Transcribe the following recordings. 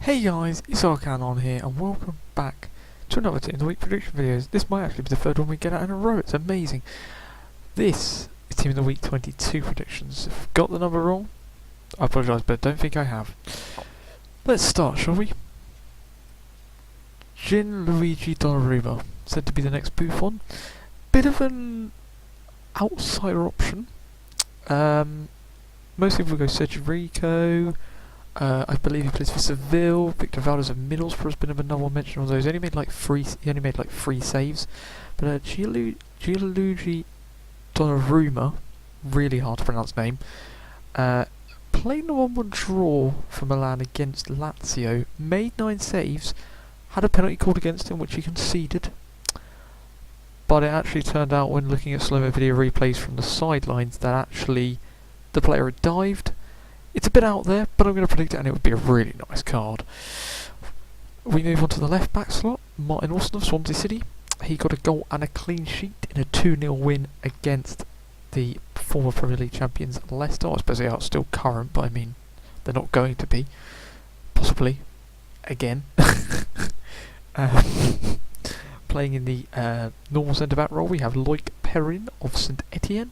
Hey guys, it's Arcan on here and welcome back to another Team of the Week prediction videos. This might actually be the third one we get out in a row, it's amazing. This is Team of the Week 22 predictions. If I've got the number wrong, I apologise, but I don't think I have. Let's start, shall we? Gianluigi Donnarumma, said to be the next Buffon. Bit of an outsider option. Most people go Sergio Rico. I believe he plays for Seville. Victor Valdez of Middlesbrough has been another one mentioned. Although he only made like three saves. But Gianluigi Donnarumma, really hard to pronounce name, playing the 1-1 draw for Milan against Lazio, made 9 saves, had a penalty called against him which he conceded. But it actually turned out, when looking at slow-mo video replays from the sidelines, that actually the player had dived. It's a bit out there, but I'm going to predict it, and it would be a really nice card. We move on to the left-back slot. Martin Austin of Swansea City. He got a goal and a clean sheet in a 2-0 win against the former Premier League champions Leicester. I suppose they are still current, but I mean, they're not going to be. Possibly. Again. Playing in the normal centre-back role, we have Loic Perrin of St Etienne.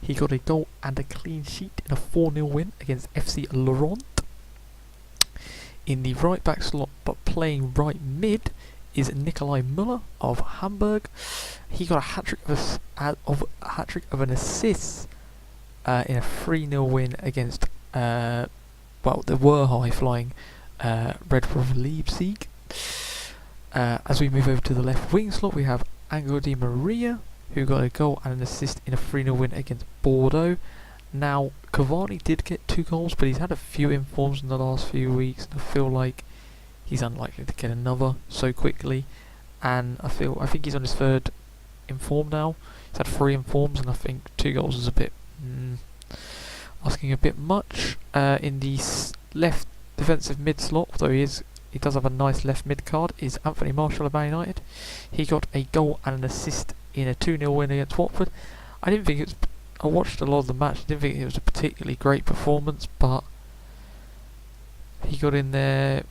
He got a goal and a clean sheet in a 4-0 win against FC Laurent. In the right back slot, but playing right mid, is Nikolai Müller of Hamburg. He got a hat-trick of an assist in a 3-0 win against the were high-flying Red Bull Leipzig. As we move over to the left wing slot, we have Angel Di Maria, who got a goal and an assist in a 3-0 win against Bordeaux. Now, Cavani did get 2 goals, but he's had a few informs in the last few weeks, and I feel like he's unlikely to get another so quickly. And I think he's on his 3rd inform now. He's had 3 informs, and I think 2 goals is a bit asking a bit much. In the left defensive mid slot, though he does have a nice left mid card, is Anthony Martial of Man United. He got a goal and an assist in a 2-0 win against Watford. I watched a lot of the match. I didn't think it was a particularly great performance, but he got in there.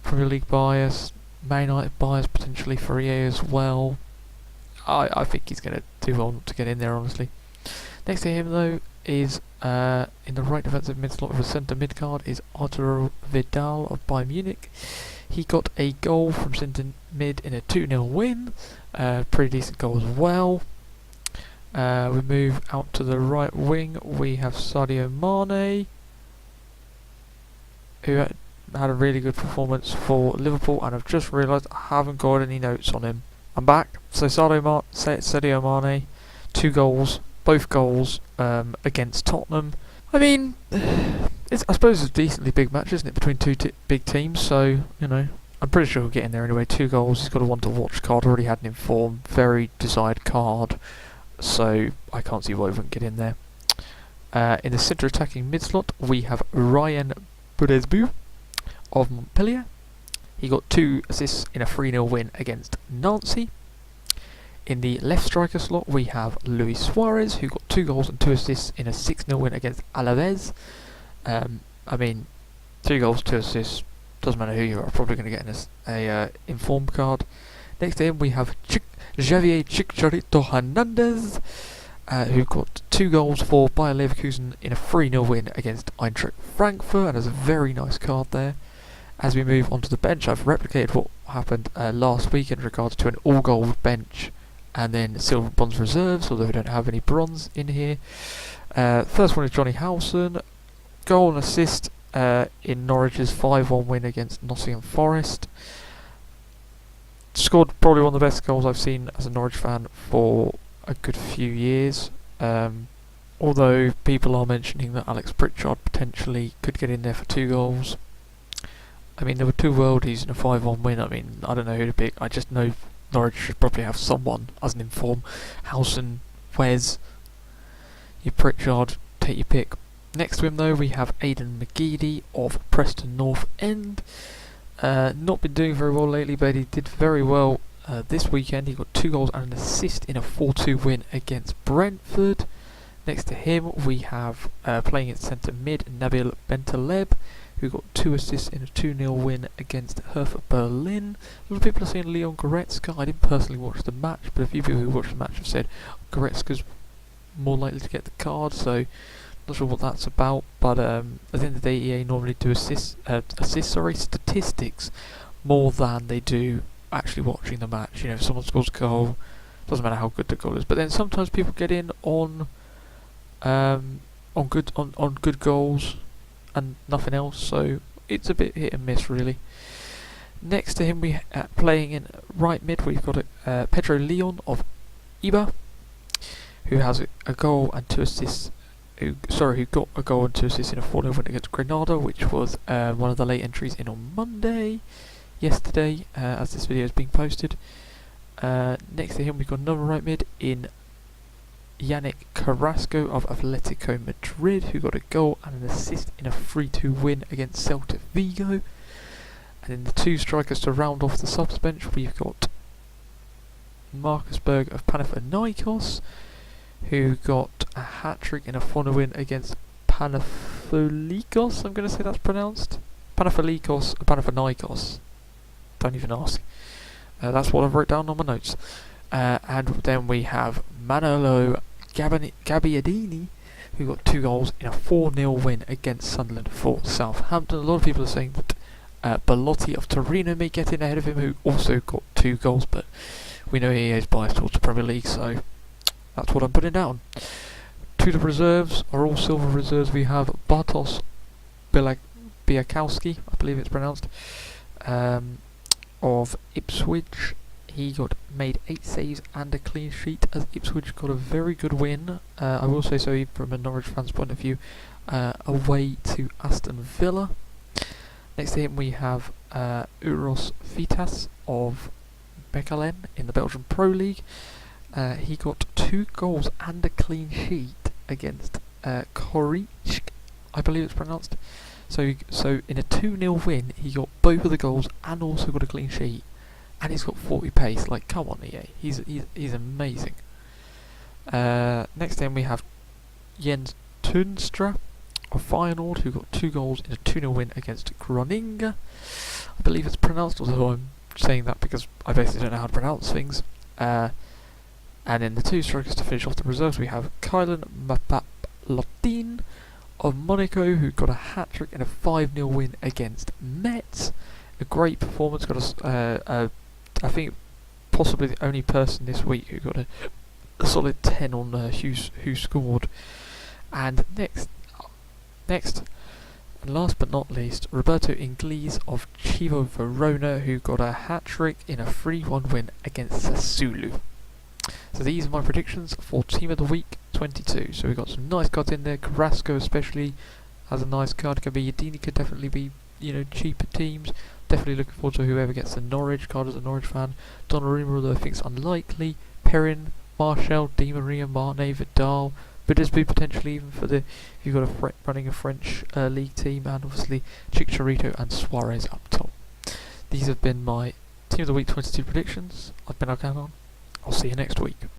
Premier League bias, Man United bias potentially for EA as well. I think he's going to do well not to get in there, honestly. Next to him, though, is in the right defensive mid slot of a centre mid card is Arturo Vidal of Bayern Munich. He got a goal from centre mid in a 2-0 win. Pretty decent goal as well. We move out to the right wing. We have Sadio Mane, who had a really good performance for Liverpool, and I've just realised I haven't got any notes on him. I'm back. So Sadio Mane, 2 goals, both goals against Tottenham. I mean, I suppose it's a decently big match, isn't it, between two big teams, so, you know, I'm pretty sure he'll get in there anyway. 2 goals, he's got a 1-to-watch card, already had an inform, very desired card, so I can't see why he wouldn't get in there. In the centre attacking mid-slot, we have Ryan Bredesbu of Montpellier. He got 2 assists in a 3-0 win against Nancy. In the left striker slot, we have Luis Suarez, who got 2 goals and 2 assists in a 6-0 win against Alaves. I mean, 2 goals, 2 assists, doesn't matter who you are, probably going to get a inform card. Next to him, we have Javier Chicharito Hernandez, who got 2 goals for Bayer Leverkusen in a 3-0 win against Eintracht Frankfurt, and has a very nice card there. As we move on to the bench, I've replicated what happened last week in regards to an all-gold bench and then silver bronze reserves, although we don't have any bronze in here. First one is Johnny Howson, goal and assist in Norwich's 5-1 win against Nottingham Forest. Scored probably one of the best goals I've seen as a Norwich fan for a good few years. Although people are mentioning that Alex Pritchard potentially could get in there for 2 goals. I mean, there were 2 worldies in a 5-1 win. I mean, I don't know who to pick. I just know Norwich should probably have someone as an inform. Howson, Wes, your Pritchard, take your pick. Next to him, though, we have Aidan McGeady of Preston North End. Not been doing very well lately, but he did very well this weekend. He got 2 goals and an assist in a 4-2 win against Brentford. Next to him, we have playing at centre mid Nabil Bentaleb, who got 2 assists in a 2-0 win against Hertha Berlin. A lot of people are saying Leon Goretzka. I didn't personally watch the match, but a few people who watched the match have said Goretzka's more likely to get the card, so not sure what that's about. But at the end of the day, EA normally do statistics more than they do actually watching the match. You know, if someone scores a goal, doesn't matter how good the goal is. But then sometimes people get in on good goals and nothing else. So it's a bit hit and miss, really. Next to him, we playing in right mid, we've got Pedro Leon of Iba, who has a goal and 2 assists. Who got a goal and 2 assists in a 4-0 win against Granada, which was one of the late entries in on yesterday, as this video is being posted. Next to him, we've got another right mid in Yannick Carrasco of Atletico Madrid, who got a goal and an assist in a 3-2 win against Celta Vigo. And in the 2 strikers to round off the subs bench, we've got Marcus Berg of Panathinaikos, who got a hat-trick in a 4-0 win against Panathinaikos. I'm going to say that's pronounced Panathinaikos. Don't even ask. That's what I've wrote down on my notes. And then we have Manolo Gabbiadini, who got 2 goals in a 4-0 win against Sunderland for Southampton. A lot of people are saying that Belotti of Torino may get in ahead of him, who also got 2 goals, but we know he is biased towards the Premier League, so that's what I'm putting down. To the reserves are all silver reserves. We have Bartosz Biakowski, I believe it's pronounced, of Ipswich. He made 8 saves and a clean sheet as Ipswich got a very good win. I will say so even from a Norwich fan's point of view, away to Aston Villa. Next to him we have Uros Vitas of Mechelen in the Belgian Pro League. He got 2 goals and a clean sheet against Korich, I believe it's pronounced. So in a 2-0 win, he got both of the goals and also got a clean sheet. And he's got 40 pace. Like, come on, EA. He's amazing. Next to him we have Jens Tunstra of Feyenoord, who got 2 goals in a 2-0 win against Groningen. I believe it's pronounced, although I'm saying that because I basically don't know how to pronounce things. And in the 2 strikers to finish off the reserves, we have Kylan Mapap-Lotin of Monaco, who got a hat-trick in a 5-0 win against Metz. A great performance. Got I think possibly the only person this week who got a solid 10 on who scored. And next, and last but not least, Roberto Inglese of Chievo Verona, who got a hat-trick in a 3-1 win against Sassuolo. So these are my predictions for Team of the Week 22. So we've got some nice cards in there. Carrasco especially has a nice card. Gabbiadini could definitely be, cheaper teams. Definitely looking forward to whoever gets the Norwich card as a Norwich fan. Donnarumma, although I think it's unlikely. Perrin, Martial, Di Maria, Mane, Vidal, Budesbu potentially even for if you've got running a French league team, and obviously Chicharito and Suarez up top. These have been my Team of the Week 22 predictions. I've been Alcanon. I'll see you next week.